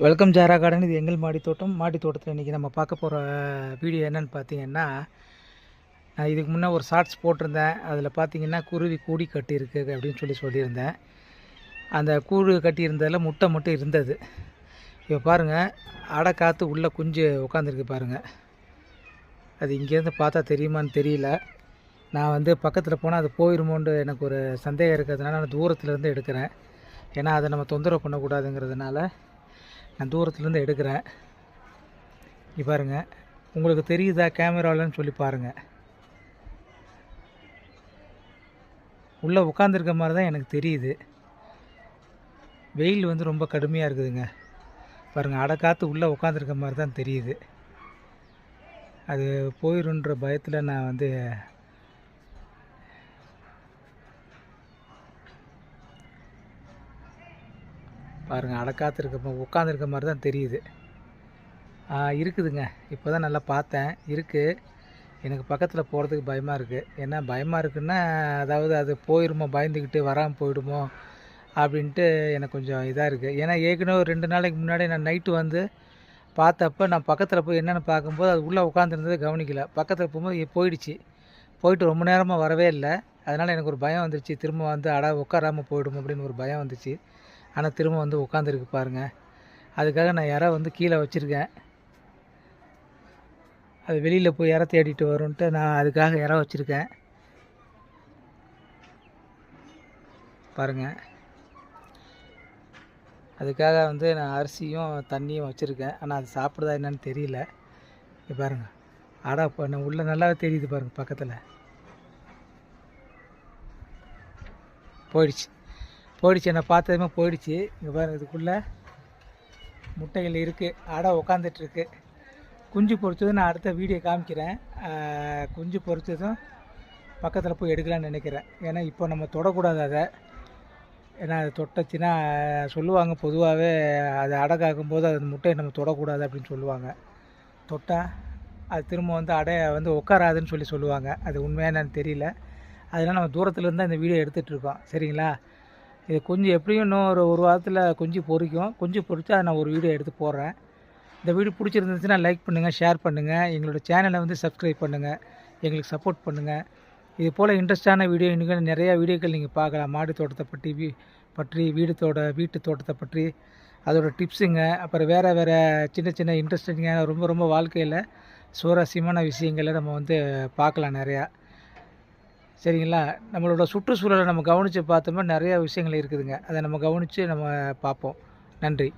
Welcome ஜாரா garden. இது எங்கள் மாடி தோட்டத்தில் இன்றைக்கி நம்ம பார்க்க போகிற வீடியோ என்னென்னு பார்த்தீங்கன்னா, நான் இதுக்கு முன்னே ஒரு ஷார்ட்ஸ் போட்டிருந்தேன். அதில் பார்த்தீங்கன்னா குருவி கூடி கட்டியிருக்கு அப்படின்னு சொல்லியிருந்தேன். அந்த கூடு கட்டியிருந்ததில் முட்டை மட்டும் இருந்தது. இப்போ பாருங்கள், அடை காற்று உள்ளே குஞ்சு உட்காந்துருக்கு பாருங்கள். அது இங்கேருந்து பார்த்தா தெரியுமான்னு தெரியல. நான் பக்கத்தில் போனால் அது போயிருமோன்னு எனக்கு ஒரு சந்தேகம் இருக்கிறதுனால நான் தூரத்துலேருந்து எடுக்கிறேன். ஏன்னா அதை நம்ம தொந்தரவு பண்ணக்கூடாதுங்கிறதுனால நான் தூரத்துலேருந்து எடுக்கிறேன். இங்கே பாருங்கள், உங்களுக்கு தெரியுதா கேமராலன்னு சொல்லி பாருங்கள். உள்ளே உட்காந்துருக்க மாதிரி தான் எனக்கு தெரியுது. வெயில் ரொம்ப கடுமையாக இருக்குதுங்க. பாருங்கள், அடை காற்று உள்ளே உட்காந்துருக்க மாதிரி தான் தெரியுது. அது போயிருன்ற பயத்தில் நான் பாருங்கள், அடை காற்று உட்காந்துருக்க மாதிரி தான் தெரியுது. இருக்குதுங்க. இப்போ தான் நல்லா பார்த்தேன். இருக்குது. எனக்கு பக்கத்தில் போகிறதுக்கு பயமாக இருக்குது. ஏன்னா பயமாக இருக்குன்னா, அதாவது அது போயிடுமோ, பயந்துக்கிட்டு வராமல் போயிடுமோ அப்படின்ட்டு எனக்கு கொஞ்சம் இதாக இருக்குது. ஏன்னா ஏற்கனவே ஒரு 2 நாளைக்கு முன்னாடி நான் நைட்டு பார்த்தப்போ நான் பக்கத்தில் போய் என்னென்னு பார்க்கும்போது அது உள்ளே உட்காந்துருந்ததை கவனிக்கல. பக்கத்தில் போகும்போது போயிடுச்சு. போயிட்டு ரொம்ப நேரமாக வரவே இல்லை. அதனால் எனக்கு ஒரு பயம் வந்துருச்சு. திரும்ப அடை உட்காராமல் போயிடும் அப்படின்னு ஒரு பயம் வந்துச்சு. ஆனால் திரும்ப உட்காந்துருக்கு பாருங்கள். அதுக்காக நான் இறை கீழே வச்சுருக்கேன். அது வெளியில் போய் இறை தேடிட்டு வரும்ன்ட்டு நான் அதுக்காக இறை வச்சுருக்கேன். பாருங்கள், அதுக்காக நான் அரிசியும் தண்ணியும் வச்சுருக்கேன். ஆனால் அது சாப்பிடுதா என்னன்னு தெரியல. இது பாருங்கள், அடை பண்ண உள்ளே நல்லாவே தெரியுது பாருங்கள். பக்கத்தில் போயிடுச்சு. என்னை பார்த்ததுமே போயிடுச்சு. இங்கே பாருங்கள், இதுக்குள்ளே முட்டைகள் இருக்குது. அடை உக்காந்துட்டுருக்கு. குஞ்சு பொறிச்சதும் நான் அடுத்த வீடியோ காமிக்கிறேன். குஞ்சு பொறிச்சதும் பக்கத்தில் போய் எடுக்கலான்னு நினைக்கிறேன். ஏன்னா இப்போ நம்ம தொடக்கூடாது அதை. ஏன்னா அது தொட்டச்சுன்னா சொல்லுவாங்க, பொதுவாகவே அது அடை காக்கும்போது அது முட்டையை நம்ம தொடக்கூடாது அப்படின்னு சொல்லுவாங்க. தொட்டால் அது திரும்ப அடை உட்காராதுன்னு சொல்லுவாங்க. அது உண்மையாக என்னன்னு தெரியல. அதனால் நம்ம தூரத்துலேருந்து இந்த வீடியோ எடுத்துகிட்ருக்கோம். சரிங்களா? இது கொஞ்சம் எப்படியும் இன்னும் ஒரு வாரத்தில் குஞ்சு பொரிக்கும். குஞ்சு பொரிச்சா நான் ஒரு வீடியோ எடுத்து போடுறேன். இந்த வீடியோ பிடிச்சிருந்துச்சுன்னா லைக் பண்ணுங்கள், ஷேர் பண்ணுங்கள். எங்களோட சேனலை சப்ஸ்கிரைப் பண்ணுங்கள். எங்களுக்கு சப்போர்ட் பண்ணுங்கள். இது போல் இன்ட்ரெஸ்டான வீடியோ இன்னும் நிறையா வீடியோக்கள் நீங்கள் பார்க்கலாம். மாடி தோட்டத்தை பற்றி வீட்டு தோட்டத்தை பற்றி அதோட டிப்ஸுங்க, அப்புறம் வேறு சின்ன சின்ன இன்ட்ரெஸ்டிங்கான ரொம்ப வாழ்க்கையில் சுவாரஸ்யமான விஷயங்களை நம்ம பார்க்கலாம் நிறையா. சரிங்களா? நம்மளோட சுற்றுச்சூழலை நம்ம கவனித்து பார்த்தோம்னா நிறையா விஷயங்கள் இருக்குதுங்க. அதை நம்ம கவனித்து நம்ம பார்ப்போம். நன்றி.